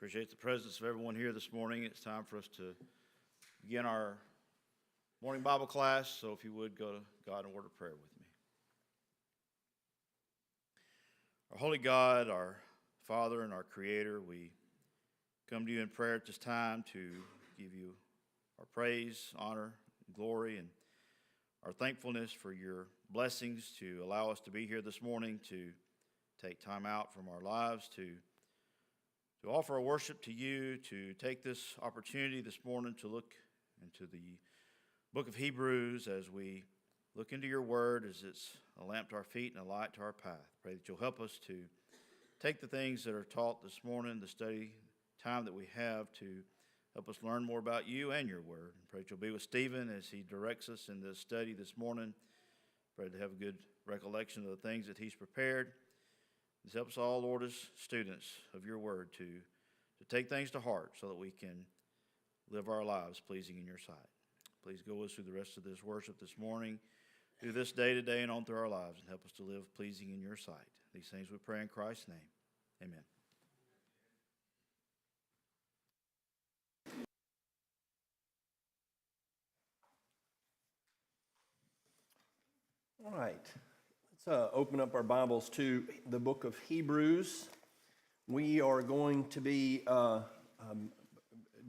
Appreciate the presence of everyone here this morning. It's time for us to begin our morning Bible class. So if you would, go to God in a word of prayer with me. Our holy God, our Father and our Creator, we come to you in prayer at this time to give you our praise, honor, glory, and our thankfulness for your blessings to allow us to be here this morning, to take time out from our lives, to offer our worship to you, to take this opportunity this morning to look into the book of Hebrews as we look into your word, as it's a lamp to our feet and a light to our path. Pray that you'll help us to take the things that are taught this morning, the study time that we have, to help us learn more about you and your word. Pray that you'll be with Stephen as he directs us in this study this morning. Pray to have a good recollection of the things that he's prepared. This helps all, Lord, as students of your word to take things to heart so that we can live our lives pleasing in your sight. Please go us through the rest of this worship this morning, through this day to day and on through our lives, and help us to live pleasing in your sight. These things we pray in Christ's name. Amen. All right. Let's open up our Bibles to the book of Hebrews. We are going to be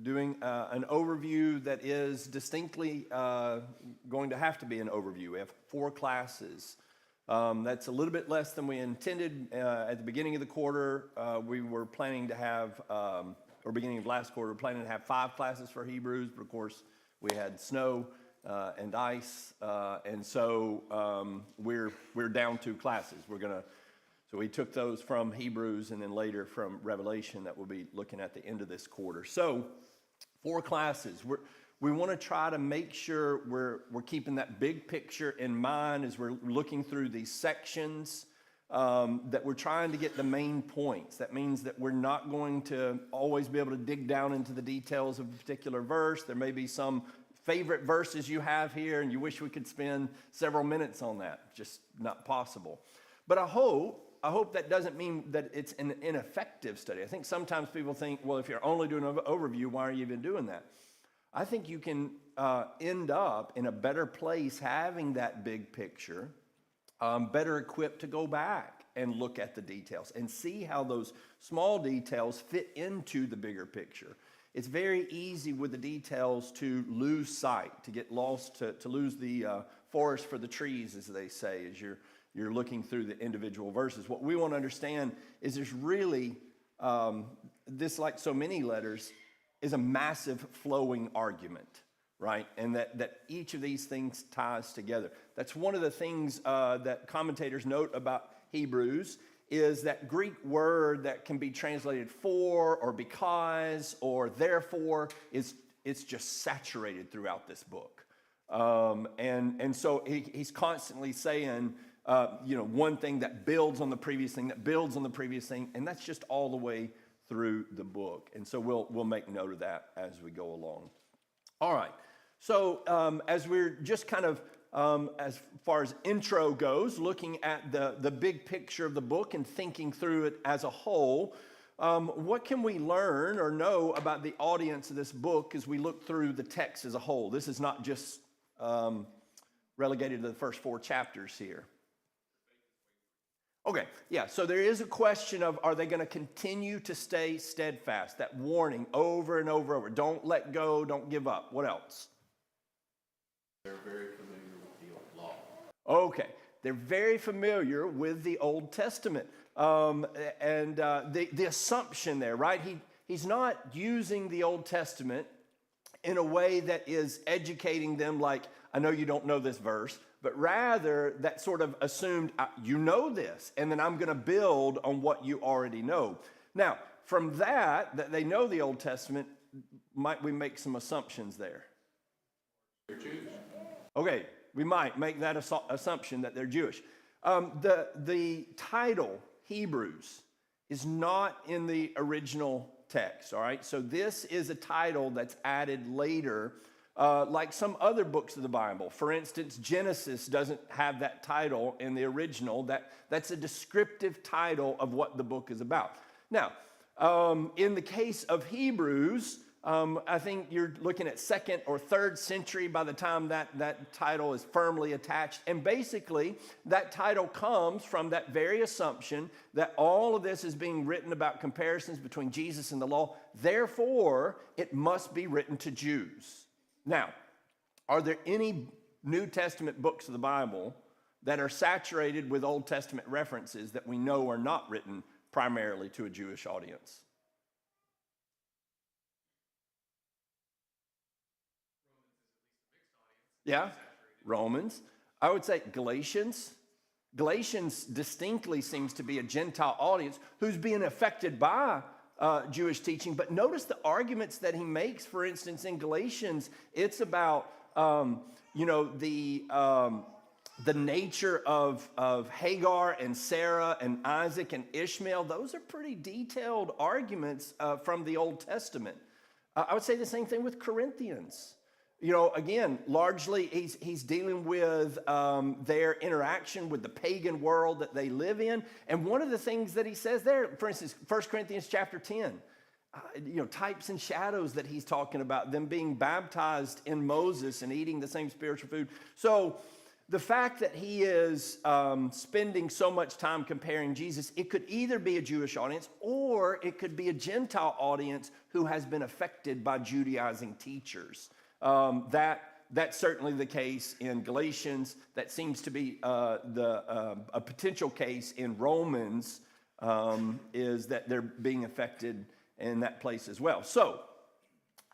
doing an overview that is distinctly going to have to be an overview. We have 4 classes. That's a little bit less than we intended at the beginning of the quarter. We were planning to have, or beginning of last quarter, we were planning to have 5 classes for Hebrews, but of course we had snow and ice, and so we're down 2 classes. So we took those from Hebrews and then later from Revelation that we'll be looking at the end of this quarter. So 4 classes. We want to try to make sure we're keeping that big picture in mind as we're looking through these sections, that we're trying to get the main points. That means that we're not going to always be able to dig down into the details of a particular verse. There may be some favorite verses you have here and you wish we could spend several minutes on that. Just not possible. But I hope that doesn't mean that it's an ineffective study. I think sometimes people think, well, if you're only doing an overview, why are you even doing that? I think you can end up in a better place having that big picture, better equipped to go back and look at the details and see how those small details fit into the bigger picture. It's very easy with the details to lose sight, to get lost, to lose the forest for the trees, as they say, as you're looking through the individual verses. What we want to understand is there's really, this, like so many letters, is a massive flowing argument, right? And that each of these things ties together. That's one of the things that commentators note about Hebrews, is that Greek word that can be translated for or because or therefore it's just saturated throughout this book. And so he's constantly saying, one thing that builds on the previous thing, that builds on the previous thing, and that's just all the way through the book. And so we'll make note of that as we go along. All right. So as we're just kind of, as far as intro goes, looking at the big picture of the book and thinking through it as a whole, what can we learn or know about the audience of this book as we look through the text as a whole? This is not just relegated to the first 4 chapters here. Okay, yeah, so there is a question of, are they going to continue to stay steadfast? That warning over and over and over. Don't let go, don't give up. What else? They're very familiar with the old law. Okay, they're very familiar with the Old Testament. And the assumption there, right? He's not using the Old Testament in a way that is educating them like, I know you don't know this verse, but rather that sort of assumed, you know this, and then I'm going to build on what you already know. Now, from that they know the Old Testament, might we make some assumptions there? They're Jewish. Okay, we might make that assumption that they're Jewish. The title, Hebrews, is not in the original text, all right? So this is a title that's added later, like some other books of the Bible. For instance, Genesis doesn't have that title in the original. That's a descriptive title of what the book is about. Now, In the case of Hebrews, I think you're looking at 2nd or 3rd century by the time that title is firmly attached. And basically, that title comes from that very assumption that all of this is being written about comparisons between Jesus and the law. Therefore, it must be written to Jews. Now, are there any New Testament books of the Bible that are saturated with Old Testament references that we know are not written primarily to a Jewish audience? Yeah, Romans. I would say Galatians. Galatians distinctly seems to be a Gentile audience who's being affected by Jewish teaching. But notice the arguments that he makes. For instance, in Galatians, it's about the nature of Hagar and Sarah and Isaac and Ishmael. Those are pretty detailed arguments from the Old Testament. I would say the same thing with Corinthians. Again, largely he's dealing with their interaction with the pagan world that they live in. And one of the things that he says there, for instance, 1 Corinthians chapter 10, types and shadows that he's talking about, them being baptized in Moses and eating the same spiritual food. So the fact that he is spending so much time comparing Jesus, it could either be a Jewish audience or it could be a Gentile audience who has been affected by Judaizing teachers. That's certainly the case in Galatians. That seems to be a potential case in Romans, is that they're being affected in that place as well. So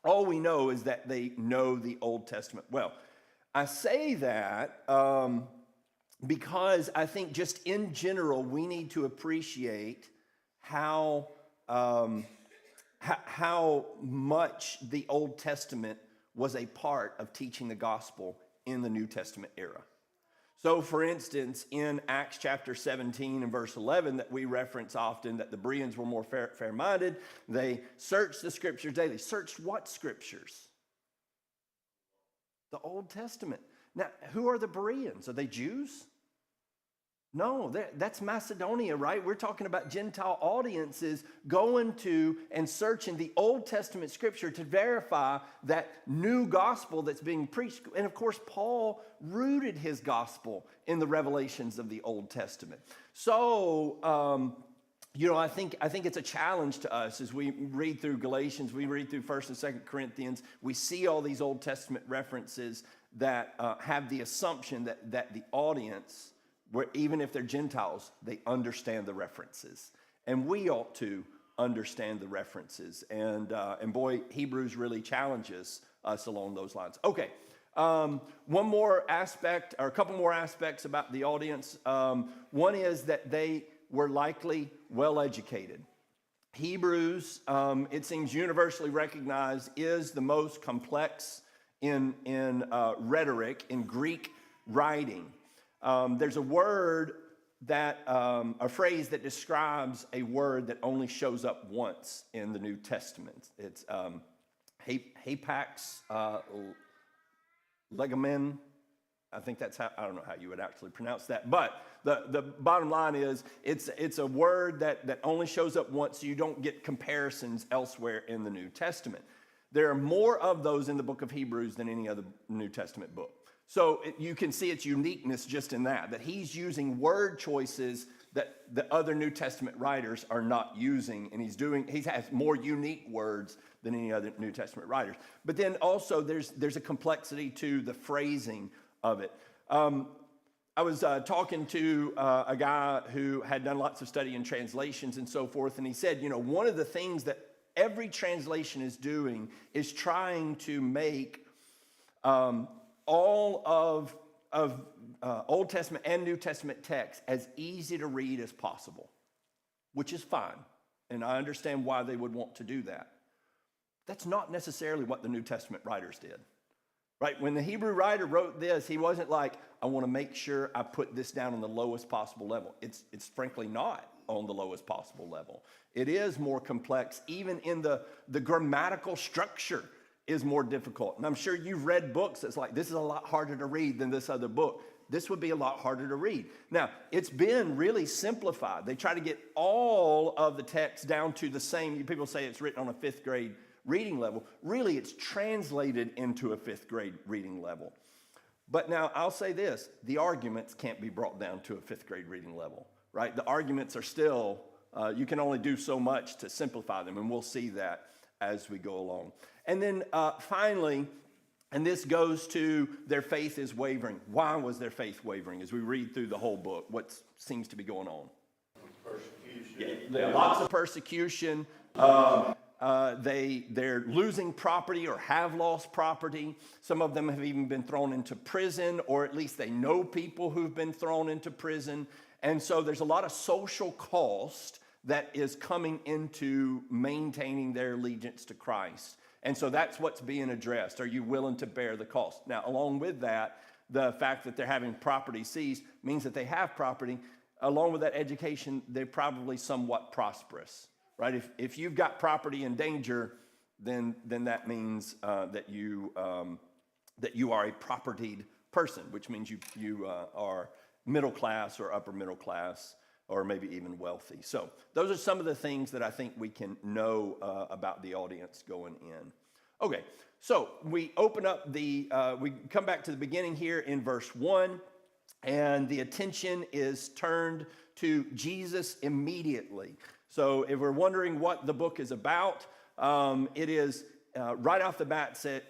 all we know is that they know the Old Testament well. I say that because I think just in general we need to appreciate how much the Old Testament was a part of teaching the gospel in the New Testament era. So, for instance, in Acts chapter 17 and verse 11 that we reference often, that the Bereans were more fair-minded. They searched the scriptures daily. Searched what scriptures? The Old Testament. Now, who are the Bereans? Are they Jews? No, that's Macedonia, right? We're talking about Gentile audiences going to and searching the Old Testament scripture to verify that new gospel that's being preached. And of course, Paul rooted his gospel in the revelations of the Old Testament. So, I think it's a challenge to us as we read through Galatians, we read through 1st and 2nd Corinthians, we see all these Old Testament references that have the assumption that the audience, where even if they're Gentiles, they understand the references. And we ought to understand the references. And boy, Hebrews really challenges us along those lines. Okay, one more aspect, or a couple more aspects about the audience. One is that they were likely well-educated. Hebrews, it seems universally recognized, is the most complex in rhetoric, in Greek writing. There's a word a phrase that describes a word that only shows up once in the New Testament. It's hapax legomen. I think that's how, I don't know how you would actually pronounce that, but the bottom line is it's a word that only shows up once, so you don't get comparisons elsewhere in the New Testament. There are more of those in the book of Hebrews than any other New Testament book. So you can see its uniqueness just in that he's using word choices that the other New Testament writers are not using, and he has more unique words than any other New Testament writers. But then also there's a complexity to the phrasing of it. I was talking to a guy who had done lots of study in translations and so forth, and he said, one of the things that every translation is doing is trying to make all of Old Testament and New Testament texts as easy to read as possible, which is fine. And I understand why they would want to do that. That's not necessarily what the New Testament writers did. Right? When the Hebrew writer wrote this, he wasn't like, I want to make sure I put this down on the lowest possible level. It's frankly not on the lowest possible level. It is more complex, even in the grammatical structure is more difficult. And I'm sure you've read books that's like, this is a lot harder to read than this other book. this would be a lot harder to read. Now, it's been really simplified. They try to get all of the text down to the same. People say it's written on a 5th grade reading level. Really, it's translated into a 5th grade reading level. But now, I'll say this. The arguments can't be brought down to a 5th grade reading level, right? The arguments are still, you can only do so much to simplify them, and we'll see that as we go along. And then finally, and this goes to their faith is wavering. Why was their faith wavering? As we read through the whole book, what seems to be going on? Persecution. Yeah, lots of persecution. They're losing property or have lost property. Some of them have even been thrown into prison, or at least they know people who've been thrown into prison. And so there's a lot of social cost that is coming into maintaining their allegiance to Christ. And so that's what's being addressed. Are you willing to bear the cost? Now, along with that, the fact that they're having property seized means that they have property. Along with that education, they're probably somewhat prosperous, right? If you've got property in danger, then that means that you are a propertied person, which means you are middle class or upper middle class, or maybe even wealthy. So those are some of the things that I think we can know about the audience going in. Okay, so we open up we come back to the beginning here in verse 1, and the attention is turned to Jesus immediately. So if we're wondering what the book is about, it is right off the bat said,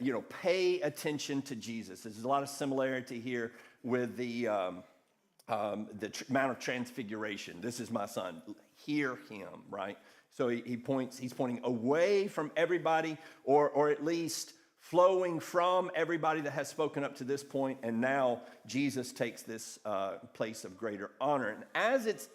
pay attention to Jesus. There's a lot of similarity here with the Mount of Transfiguration. This is my son. Hear him, right? So he's pointing away from everybody, or at least flowing from everybody that has spoken up to this point, and now Jesus takes this place of greater honor. And as it's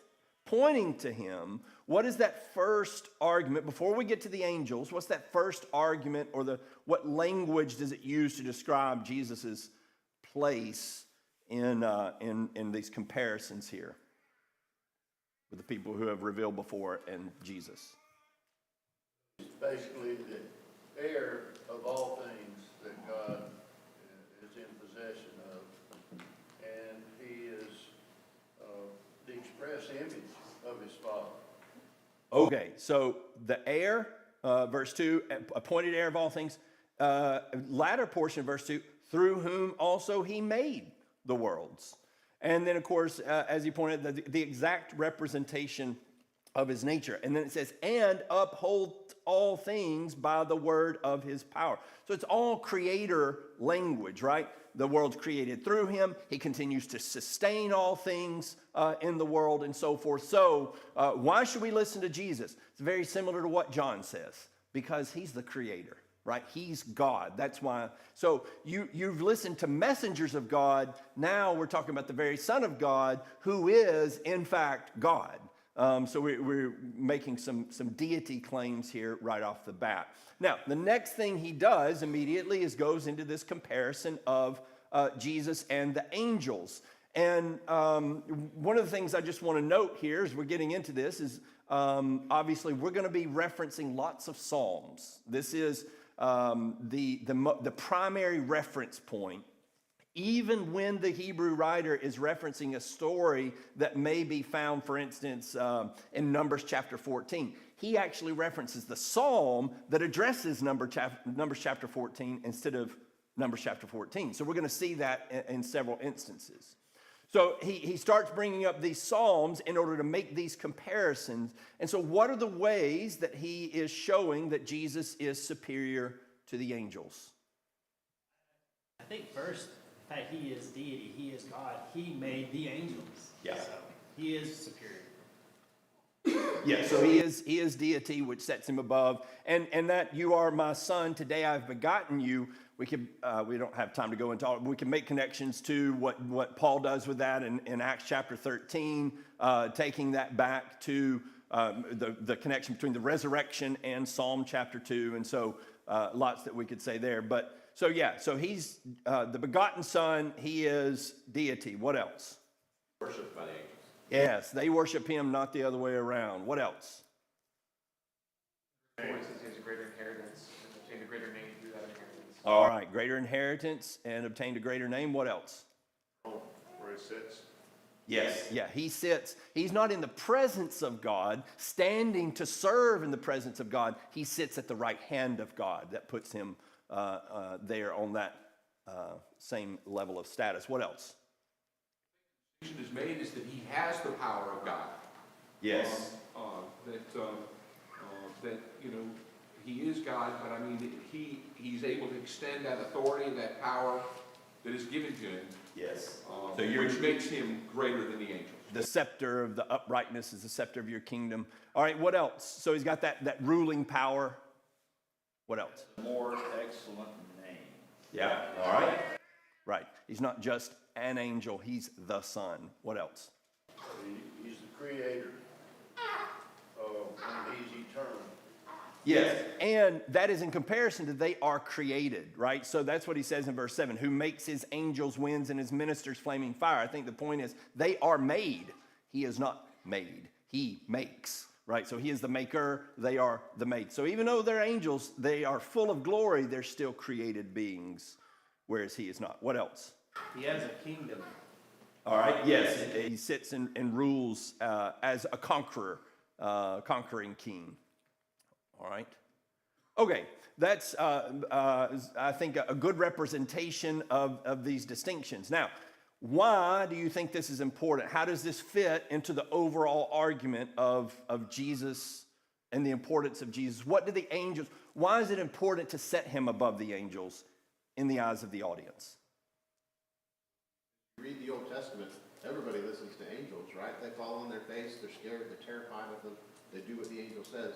pointing to him, what is that first argument? Before we get to the angels, what's that first argument, or what language does it use to describe Jesus's place in these comparisons here with the people who have revealed before and Jesus? It's basically the heir of all things that God is in possession of, and he is the express image of his Father. Okay, so the heir, verse 2, appointed heir of all things. Latter portion of verse 2, through whom also he made the worlds. And then, of course, as he pointed out, the exact representation of his nature. And then it says, and uphold all things by the word of his power. So it's all creator language, right? The world's created through him. He continues to sustain all things in the world and so forth. So why should we listen to Jesus? It's very similar to what John says, because he's the creator. Right? He's God. That's why. So you've listened to messengers of God. Now we're talking about the very Son of God, who is, in fact, God. So we're making some deity claims here right off the bat. Now, the next thing he does immediately is goes into this comparison of Jesus and the angels. And one of the things I just want to note here as we're getting into this is obviously we're going to be referencing lots of Psalms. This is the primary reference point, even when the Hebrew writer is referencing a story that may be found, for instance, in Numbers chapter 14. He actually references the psalm that addresses Numbers chapter 14 instead of Numbers chapter 14. So we're going to see that in several instances. So he starts bringing up these psalms in order to make these comparisons. And so what are the ways that he is showing that Jesus is superior to the angels? I think first, the fact he is deity, he is God, he made the angels. Yeah. So he is superior. Yeah, so he is deity, which sets him above. And that you are my son, today I've begotten you. We don't have time to go into all. We can make connections to what Paul does with that in Acts chapter 13, taking that back to the connection between the resurrection and Psalm chapter 2. And so lots that we could say there. But so he's the begotten son. He is deity. What else? Worshipped by the angels. Yes, they worship him, not the other way around. What else? He has a greater inheritance and obtained a greater name through that inheritance. All right, greater inheritance and obtained a greater name. What else? where he sits? Yes. Yeah, he sits. He's not in the presence of God, standing to serve in the presence of God. He sits at the right hand of God. That puts him there on that same level of status. What else? Is made is that he has the power of God. Yes. That you know he is God, but I mean he's able to extend that authority, that power that is given to him. Yes. Which makes him greater than the angels. The scepter of the uprightness is the scepter of your kingdom. All right, what else? So he's got that ruling power. What else? More excellent name. Yeah. All right. Right. He's not just an angel, he's the Son. What else? He's the creator, and he's eternal. Yes. And that is in comparison to they are created, right? So that's what he says in verse 7, who makes his angels winds and his ministers flaming fire. I think the point is they are made. He is not made. He makes, right? So he is the maker. They are the made. So even though they're angels, they are full of glory. They're still created beings, whereas he is not. What else? He has a kingdom. All right. Yes. He sits and rules as a conqueror, conquering king. All right. Okay. That's, I think, a good representation of these distinctions. Now, why do you think this is important? How does this fit into the overall argument of Jesus and the importance of Jesus? What do the angels, why is it important to set him above the angels in the eyes of the audience? Read the Old Testament, everybody listens to angels, right? They fall on their face, they're scared, they're terrified of them, they do what the angel says.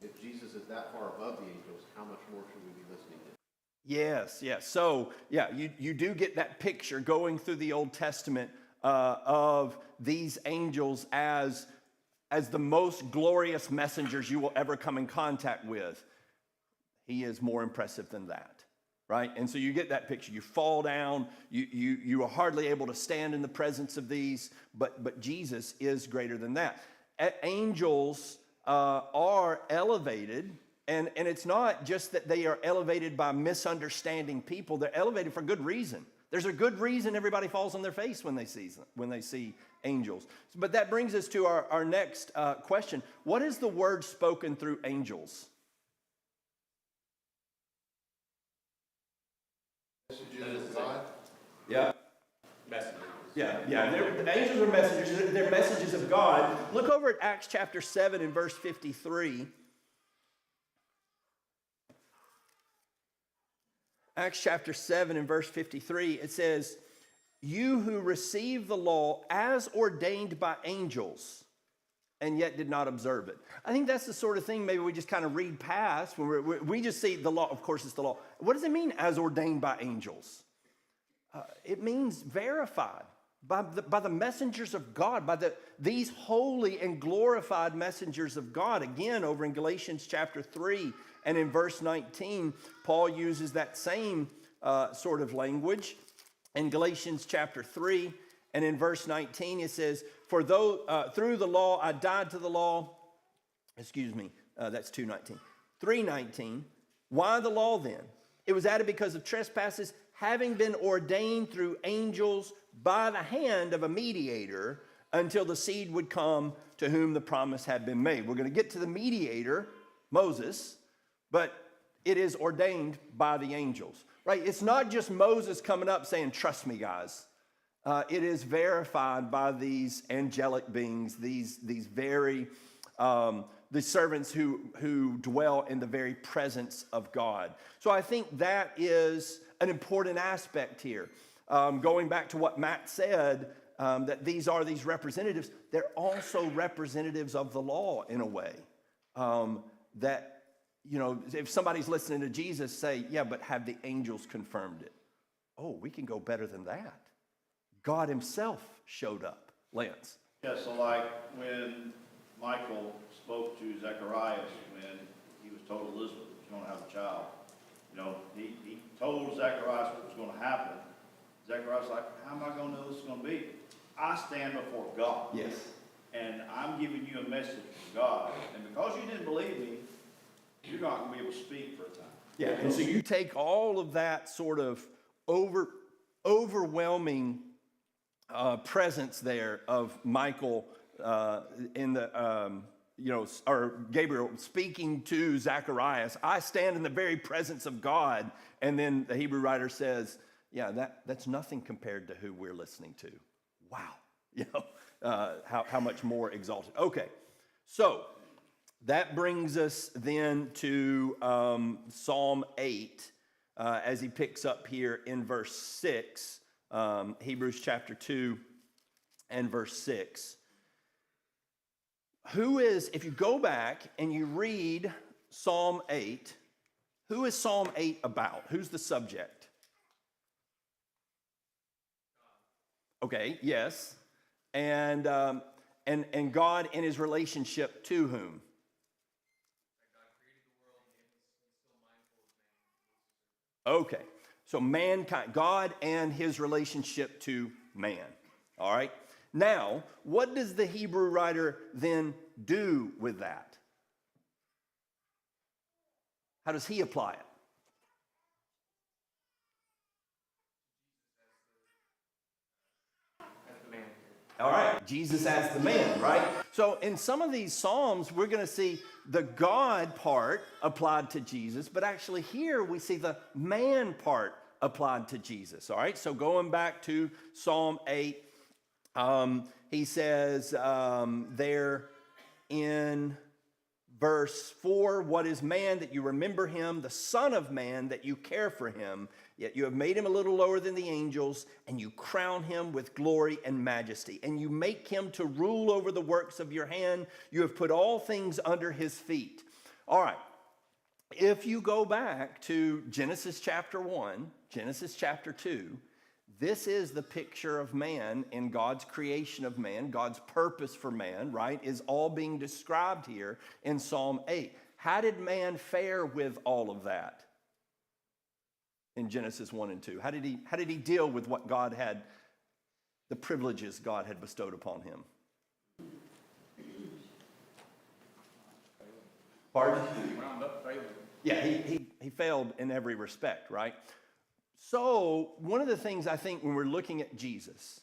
If Jesus is that far above the angels, how much more should we be listening to him? Yes, yes. So, yeah, you do get that picture going through the Old Testament of these angels as the most glorious messengers you will ever come in contact with. He is more impressive than that, right? And so you get that picture. You fall down. You are hardly able to stand in the presence of these, but Jesus is greater than that. Angels are elevated, and it's not just that they are elevated by misunderstanding people. They're elevated for good reason. There's a good reason everybody falls on their face when they see angels. But that brings us to our next question. What is the word spoken through angels? Messages of God? Yeah. Messengers. Yeah. The angels are messengers. They're messages of God. Look over at Acts chapter 7 and verse 53. Acts chapter 7 and verse 53, it says, "You who receive the law as ordained by angels and yet did not observe it." I think that's the sort of thing maybe we just kind of read past. When we just see the law, of course it's the law. What does it mean as ordained by angels? It means verified by the messengers of God, by these holy and glorified messengers of God. Again, over in Galatians chapter 3 and in verse 19, Paul uses that same sort of language. In Galatians chapter 3 and in verse 19, it says, "For though through the law I died to the law," that's 2:19. 3:19, "Why the law then? It was added because of trespasses, having been ordained through angels by the hand of a mediator until the seed would come to whom the promise had been made." We're going to get to the mediator, Moses, but it is ordained by the angels, right? It's not just Moses coming up saying, "Trust me, guys." It is verified by these angelic beings, these very the servants who dwell in the very presence of God. So I think that is an important aspect here. Going back to what Matt said, that these are these representatives, they're also representatives of the law in a way. That, you know, if somebody's listening to Jesus say, "Yeah, but have the angels confirmed it?" Oh, we can go better than that. God himself showed up. Lance. Yeah, so like when Michael spoke to Zacharias when he was told Elizabeth was going to have a child, you know, he told Zacharias what was going to happen. Zacharias was like, "How am I going to know this is going to be? I stand before God. Yes. And I'm giving you a message from God. And because you didn't believe me, you're not going to be able to speak for a time." Yeah, and so you take all of that sort of overwhelming presence there of Michael in the, or Gabriel speaking to Zacharias. I stand in the very presence of God. And then the Hebrew writer says, yeah, that's nothing compared to who we're listening to. Wow. How much more exalted. Okay, so that brings us then to Psalm 8 as he picks up here in verse 6, Hebrews chapter 2 and verse 6. If you go back and you read Psalm 8, who is Psalm 8 about? Who's the subject? Okay, yes. And God in his relationship to whom? Okay, so mankind, God and his relationship to man. All right. Now, what does the Hebrew writer then do with that? How does he apply it? All right, Jesus as the man, right? So in some of these Psalms, we're going to see the God part applied to Jesus, but actually here we see the man part applied to Jesus, all right? So going back to Psalm 8, he says there in verse 4, what is man that you remember him, the Son of Man that you care for him, yet you have made him a little lower than the angels, and you crown him with glory and majesty, and you make him to rule over the works of your hand. You have put all things under his feet. All right, if you go back to Genesis chapter 1, Genesis chapter 2, this is the picture of man in God's creation of man. God's purpose for man, right, is all being described here in Psalm 8. How did man fare with all of that in Genesis 1 and 2? How did he deal with what God had, the privileges God had bestowed upon him? Pardon? Wound up failing. Yeah, he failed in every respect, right? So one of the things I think when we're looking at Jesus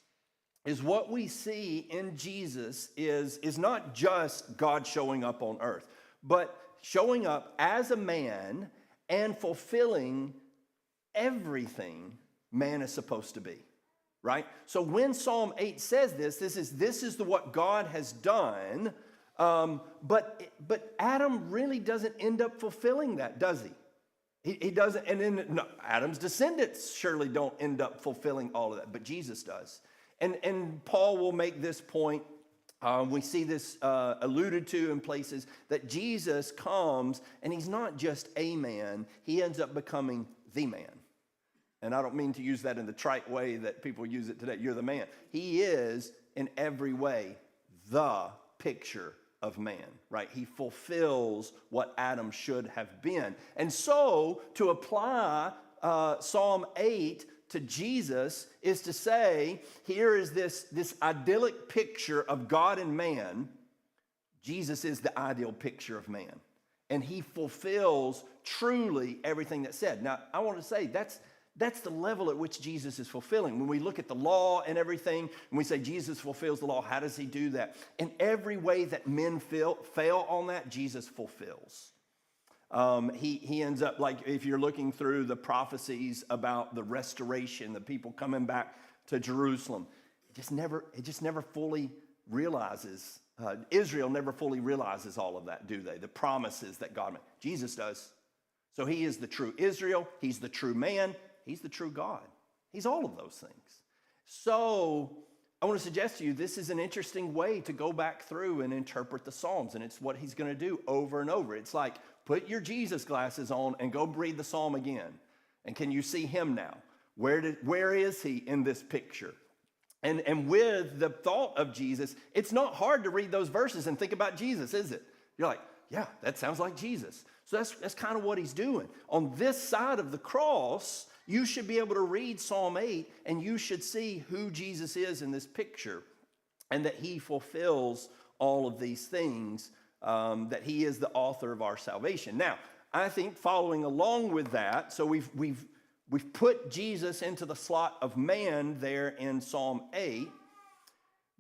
is what we see in Jesus is not just God showing up on earth, but showing up as a man and fulfilling everything man is supposed to be, right? So when Psalm 8 says this is what God has done, but Adam really doesn't end up fulfilling that, does he? He doesn't, and then no, Adam's descendants surely don't end up fulfilling all of that, but Jesus does. And Paul will make this point. We see this alluded to in places that Jesus comes, and he's not just a man, he ends up becoming the man. And I don't mean to use that in the trite way that people use it today. You're the man. He is, in every way, the picture of man, right? He fulfills what Adam should have been. And so, to apply Psalm 8 to Jesus is to say, here is this idyllic picture of God and man. Jesus is the ideal picture of man. And he fulfills truly everything that's said. Now, I want to say that's the level at which Jesus is fulfilling. When we look at the law and everything, and we say Jesus fulfills the law, how does he do that? In every way that men fail on that, Jesus fulfills. He ends up, like if you're looking through the prophecies about the restoration, the people coming back to Jerusalem, it just never fully realizes, Israel never fully realizes all of that, do they? The promises that God made. Jesus does. So he is the true Israel, he's the true man, he's the true God. He's all of those things. So I want to suggest to you, this is an interesting way to go back through and interpret the Psalms, and it's what he's going to do over and over. It's like, put your Jesus glasses on and go read the Psalm again. And can you see him now? Where is he in this picture? And with the thought of Jesus, it's not hard to read those verses and think about Jesus, is it? You're like, yeah, that sounds like Jesus. So that's kind of what he's doing. On this side of the cross, you should be able to read Psalm 8 and you should see who Jesus is in this picture and that he fulfills all of these things, that he is the author of our salvation. Now, I think following along with that, so we've we've put Jesus into the slot of man there in Psalm 8.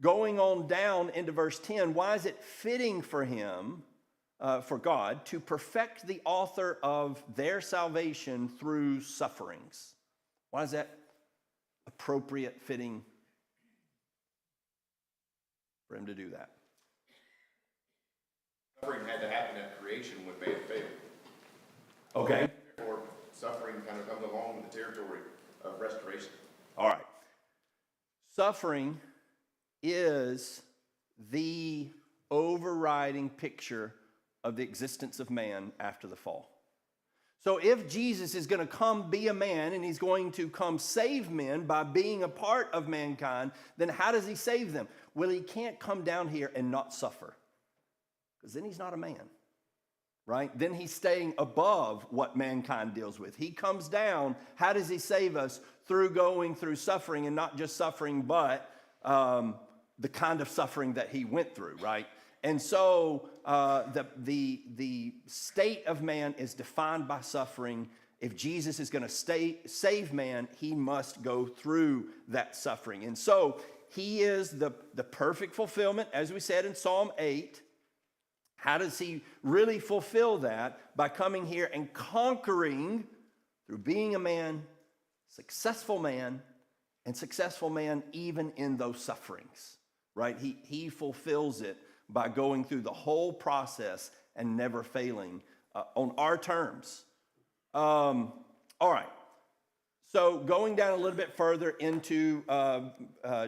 Going on down into verse 10, why is it fitting for him, for God, to perfect the author of their salvation through sufferings? Why is that appropriate, fitting for him to do that? Suffering had to happen at creation when man failed. Okay. Therefore, suffering kind of comes along with the territory of restoration. All right. Suffering is the overriding picture of the existence of man after the fall. So if Jesus is going to come be a man and he's going to come save men by being a part of mankind, then how does he save them? Well, he can't come down here and not suffer, because then he's not a man, right? Then he's staying above what mankind deals with. He comes down. How does he save us? Through going through suffering, and not just suffering, but the kind of suffering that he went through, right? And so the state of man is defined by suffering. If Jesus is going to save man, he must go through that suffering. And so he is the perfect fulfillment, as we said in Psalm 8. How does he really fulfill that? By coming here and conquering through being a man, successful man, and successful man even in those sufferings, right? He fulfills it by going through the whole process and never failing on our terms. All right. So going down a little bit further into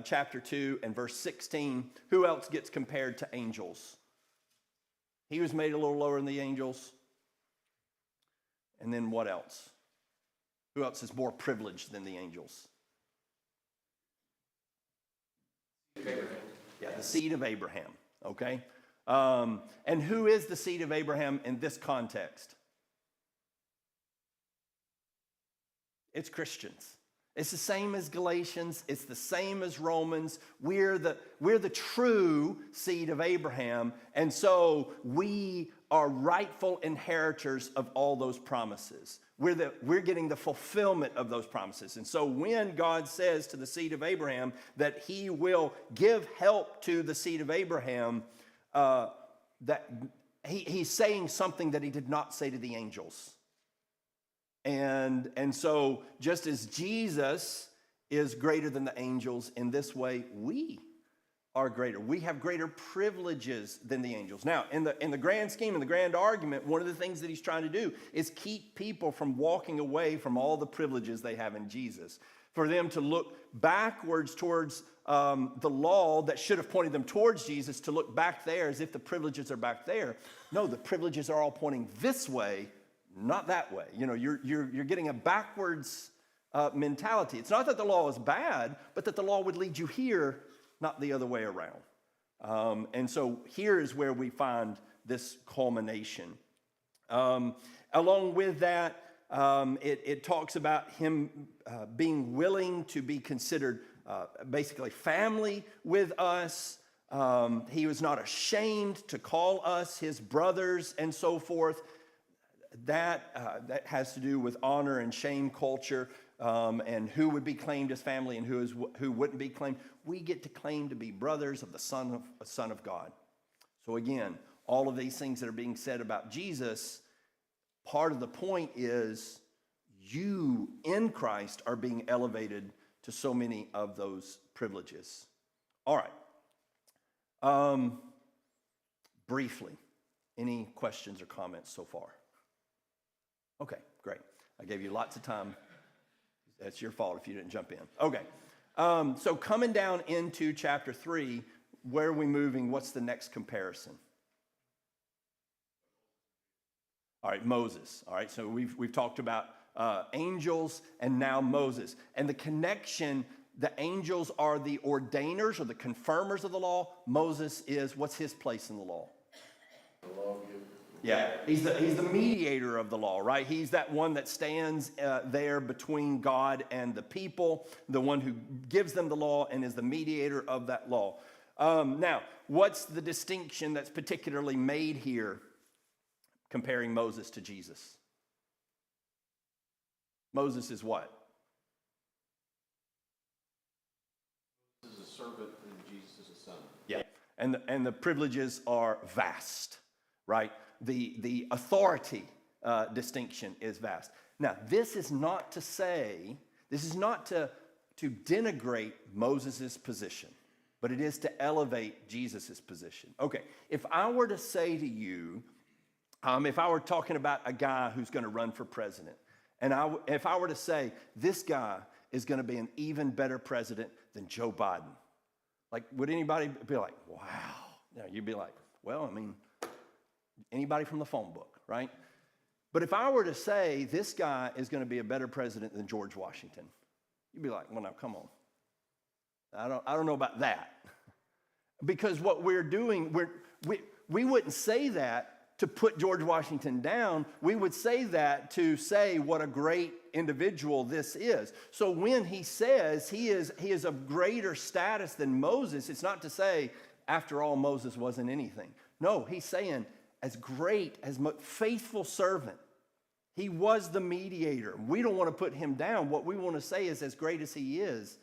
chapter 2 and verse 16, who else gets compared to angels? He was made a little lower than the angels. And then what else? Who else is more privileged than the angels? Yeah, the seed of Abraham, okay? And who is the seed of Abraham in this context? It's Christians. It's the same as Galatians. It's the same as Romans. We're the true seed of Abraham, and so we are rightful inheritors of all those promises. We're getting the fulfillment of those promises. And so when God says to the seed of Abraham that he will give help to the seed of Abraham, that he's saying something that he did not say to the angels. And so just as Jesus is greater than the angels, in this way we are greater. We have greater privileges than the angels. Now, in the grand scheme, in the grand argument, one of the things that he's trying to do is keep people from walking away from all the privileges they have in Jesus. For them to look backwards towards the law that should have pointed them towards Jesus, to look back there as if the privileges are back there. No, the privileges are all pointing this way, not that way. You know, you're getting a backwards mentality. It's not that the law is bad, but that the law would lead you here, not the other way around. And so here is where we find this culmination. Along with that, it talks about him being willing to be considered basically family with us. He was not ashamed to call us his brothers and so forth. That has to do with honor and shame culture, and who would be claimed as family and who wouldn't be claimed. We get to claim to be brothers of the Son of God. So again, all of these things that are being said about Jesus, part of the point is you in Christ are being elevated to so many of those privileges. All right. Briefly, any questions or comments so far? Okay, great. I gave you lots of time. That's your fault if you didn't jump in. Okay, so coming down into chapter 3, where are we moving? What's the next comparison? All right, Moses. All right, so we've talked about angels and now Moses. And the connection, the angels are the ordainers or the confirmers of the law. Moses is, what's his place in the law? The lawgiver. Yeah, he's the mediator of the law, right? He's that one that stands there between God and the people, the one who gives them the law and is the mediator of that law. Now, what's the distinction that's particularly made here comparing Moses to Jesus? Moses is what? This is a servant and Jesus is a son. Yeah. And the privileges are vast, right? The authority distinction is vast. Now, this is not to denigrate Moses' position, but it is to elevate Jesus' position. Okay, if I were to say to you, if I were talking about a guy who's going to run for president, and if I were to say, this guy is going to be an even better president than Joe Biden, like, would anybody be like, wow? No, you'd be like, well, I mean, anybody from the phone book, right? But if I were to say, this guy is going to be a better president than George Washington, you'd be like, well, now, come on. I don't know about that. Because what we're doing, we wouldn't say that to put George Washington down. We would say that to say what a great individual this is. So when he says he is of greater status than Moses, it's not to say, after all, Moses wasn't anything. No, he's saying, as great, as faithful servant. He was the mediator. We don't want to put him down. What we want to say is, as great as he is,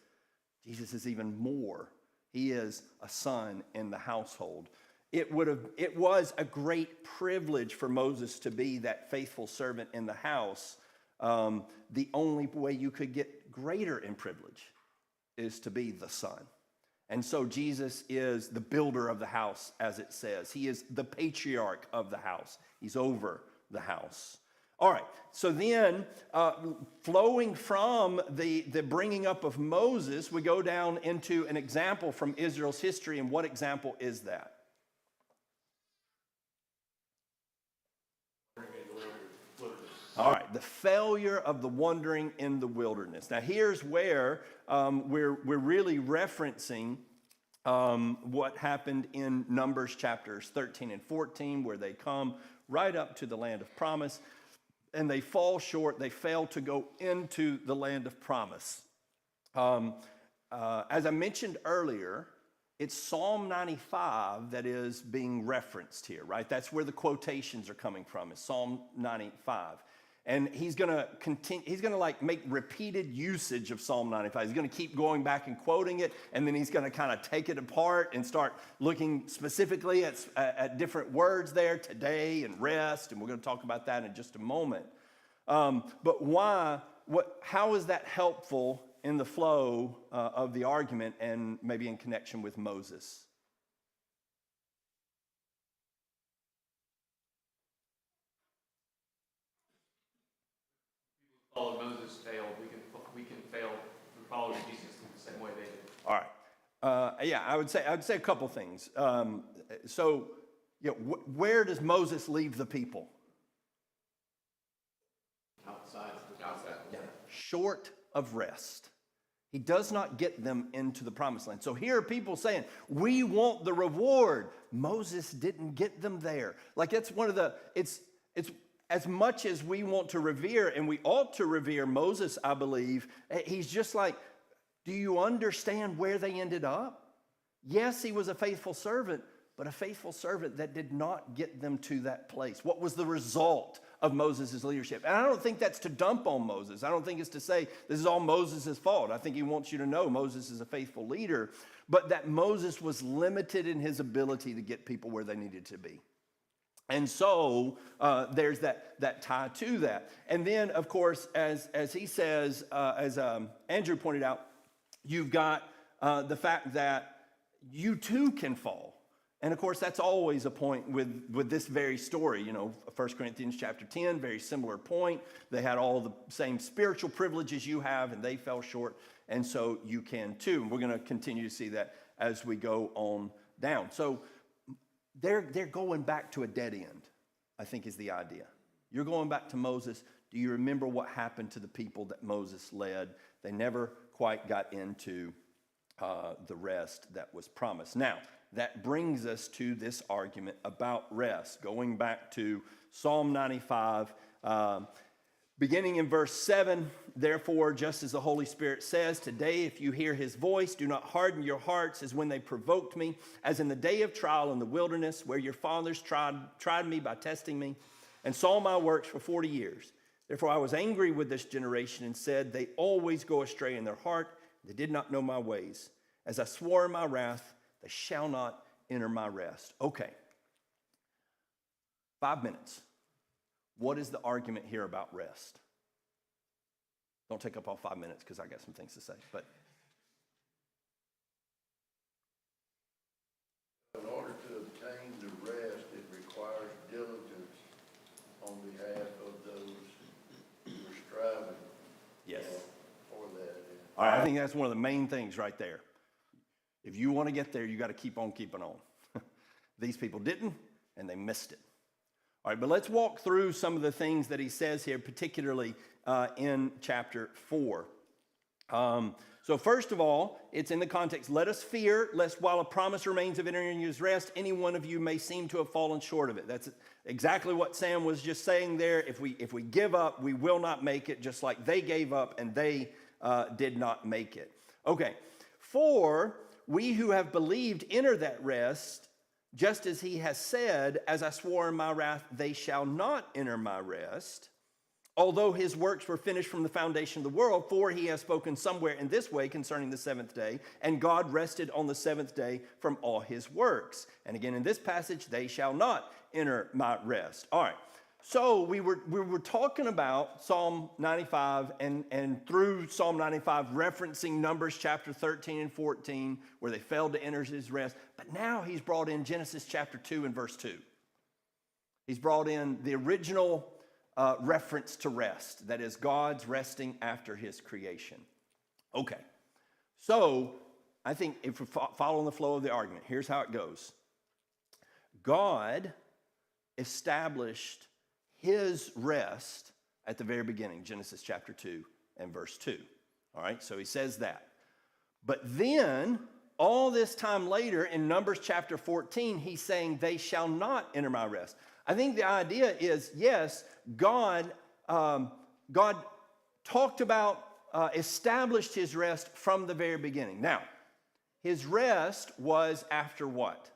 Jesus is even more. He is a son in the household. It was a great privilege for Moses to be that faithful servant in the house. The only way you could get greater in privilege is to be the son. And so Jesus is the builder of the house, as it says. He is the patriarch of the house. He's over the house. All right, so then flowing from the bringing up of Moses, we go down into an example from Israel's history. And what example is that? All right, the failure of the wandering in the wilderness. Now, here's where we're really referencing what happened in Numbers chapters 13 and 14, where they come right up to the land of promise, and they fall short. They fail to go into the land of promise. As I mentioned earlier, it's Psalm 95 that is being referenced here, right? That's where the quotations are coming from, is Psalm 95. And he's going to continue, he's going to like make repeated usage of Psalm 95. He's going to keep going back and quoting it, and then he's going to kind of take it apart and start looking specifically at different words there, today and rest, and we're going to talk about that in just a moment. But how is that helpful in the flow of the argument and maybe in connection with Moses? Followed Moses failed. We can fail. We follow Jesus in the same way they did. All right. Yeah, I would say a couple things. Where does Moses leave the people? Outside. Yeah. Short of rest. He does not get them into the promised land. So here are people saying, we want the reward. Moses didn't get them there. Like, that's one of the, it's as much as we want to revere, and we ought to revere Moses, I believe, he's just like, do you understand where they ended up? Yes, he was a faithful servant, but a faithful servant that did not get them to that place. What was the result of Moses' leadership? And I don't think that's to dump on Moses. I don't think it's to say this is all Moses' fault. I think he wants you to know Moses is a faithful leader, but that Moses was limited in his ability to get people where they needed to be. And so there's that tie to that. And then, of course, as he says, as Andrew pointed out, you've got the fact that you too can fall. And of course, that's always a point with this very story. 1 Corinthians chapter 10, very similar point. They had all the same spiritual privileges you have, and they fell short, and so you can too. And we're going to continue to see that as we go on down. So they're going back to a dead end, I think is the idea. You're going back to Moses. Do you remember what happened to the people that Moses led? They never quite got into the rest that was promised. Now, that brings us to this argument about rest. Going back to Psalm 95, beginning in verse 7, therefore, just as the Holy Spirit says, today if you hear his voice, do not harden your hearts as when they provoked me, as in the day of trial in the wilderness, where your fathers tried me by testing me, and saw my works for 40 years. Therefore I was angry with this generation and said, they always go astray in their heart. They did not know my ways. As I swore in my wrath, they shall not enter my rest. Okay. 5 minutes. What is the argument here about rest? Don't take up all 5 minutes because I got some things to say. But In order to obtain the rest, it requires diligence on behalf of those who are striving yes. for that. All right, I think that's one of the main things right there. If you want to get there, you got to keep on keeping on. These people didn't, and they missed it. All right, but let's walk through some of the things that he says here, particularly in chapter 4. So first of all, it's in the context, let us fear, lest while a promise remains of entering his rest, any one of you may seem to have fallen short of it. That's exactly what Sam was just saying there. If we give up, we will not make it, just like they gave up and they did not make it. Okay, for we who have believed enter that rest, just as he has said, as I swore in my wrath, they shall not enter my rest, although his works were finished from the foundation of the world, for he has spoken somewhere in this way concerning the seventh day, and God rested on the seventh day from all his works. And again, in this passage, they shall not enter my rest. All right. So we were talking about Psalm 95 and through Psalm 95 referencing Numbers chapter 13 and 14 where they failed to enter his rest. But now he's brought in Genesis chapter 2 and verse 2. He's brought in the original reference to rest, that is God's resting after his creation. Okay, so I think if we're following the flow of the argument, here's how it goes. God established his rest at the very beginning, Genesis chapter 2 and verse 2. All right, so he says that. But then, all this time later, in Numbers chapter 14, he's saying, they shall not enter my rest. I think the idea is, yes, God talked about, established his rest from the very beginning. Now, his rest was after what?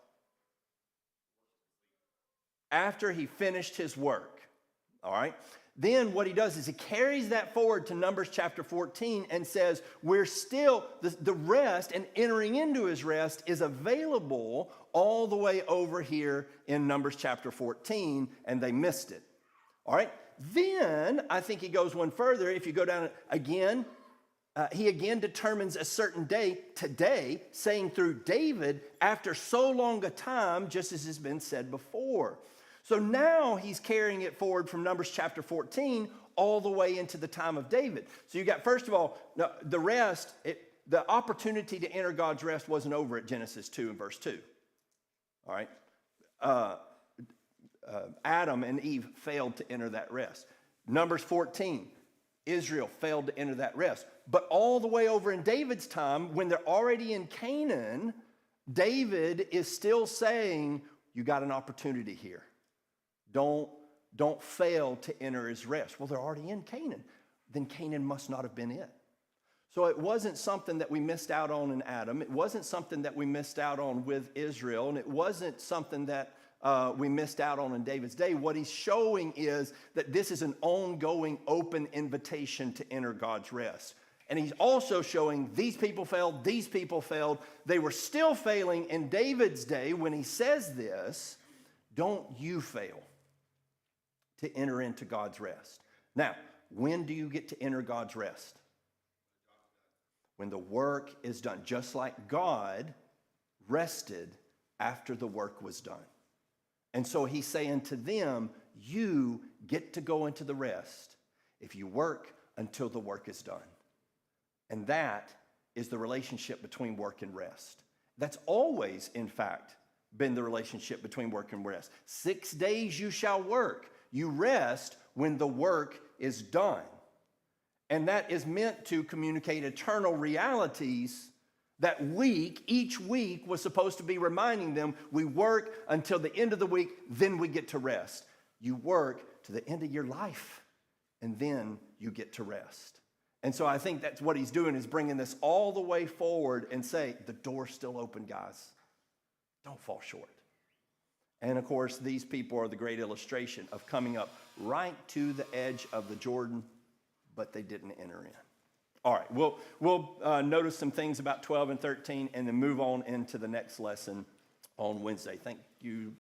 After he finished his work. All right. Then what he does is he carries that forward to Numbers chapter 14 and says, we're still, the rest and entering into his rest is available all the way over here in Numbers chapter 14, and they missed it. All right. Then I think he goes one further. If you go down again, he again determines a certain day, today, saying through David, after so long a time, just as has been said before. So now he's carrying it forward from Numbers chapter 14 all the way into the time of David. So you got, first of all, the rest, the opportunity to enter God's rest wasn't over at Genesis 2 and verse 2. All right. Adam and Eve failed to enter that rest. Numbers 14, Israel failed to enter that rest. But all the way over in David's time, when they're already in Canaan, David is still saying, you got an opportunity here. Don't fail to enter his rest. Well, they're already in Canaan. Then Canaan must not have been it. So it wasn't something that we missed out on in Adam. It wasn't something that we missed out on with Israel. And it wasn't something that we missed out on in David's day. What he's showing is that this is an ongoing, open invitation to enter God's rest. And he's also showing these people failed, these people failed. They were still failing in David's day when he says this. Don't you fail to enter into God's rest. Now, when do you get to enter God's rest? When the work is done, just like God rested after the work was done. And so he's saying to them, you get to go into the rest if you work until the work is done. And that is the relationship between work and rest. That's always, in fact, been the relationship between work and rest. 6 days you shall work. You rest when the work is done. And that is meant to communicate eternal realities. That week, each week was supposed to be reminding them, we work until the end of the week, then we get to rest. You work to the end of your life, and then you get to rest. And so I think that's what he's doing, is bringing this all the way forward and say, the door's still open, guys. Don't fall short. And of course, these people are the great illustration of coming up right to the edge of the Jordan, but they didn't enter in. All right, we'll notice some things about 12 and 13 and then move on into the next lesson on Wednesday. Thank you.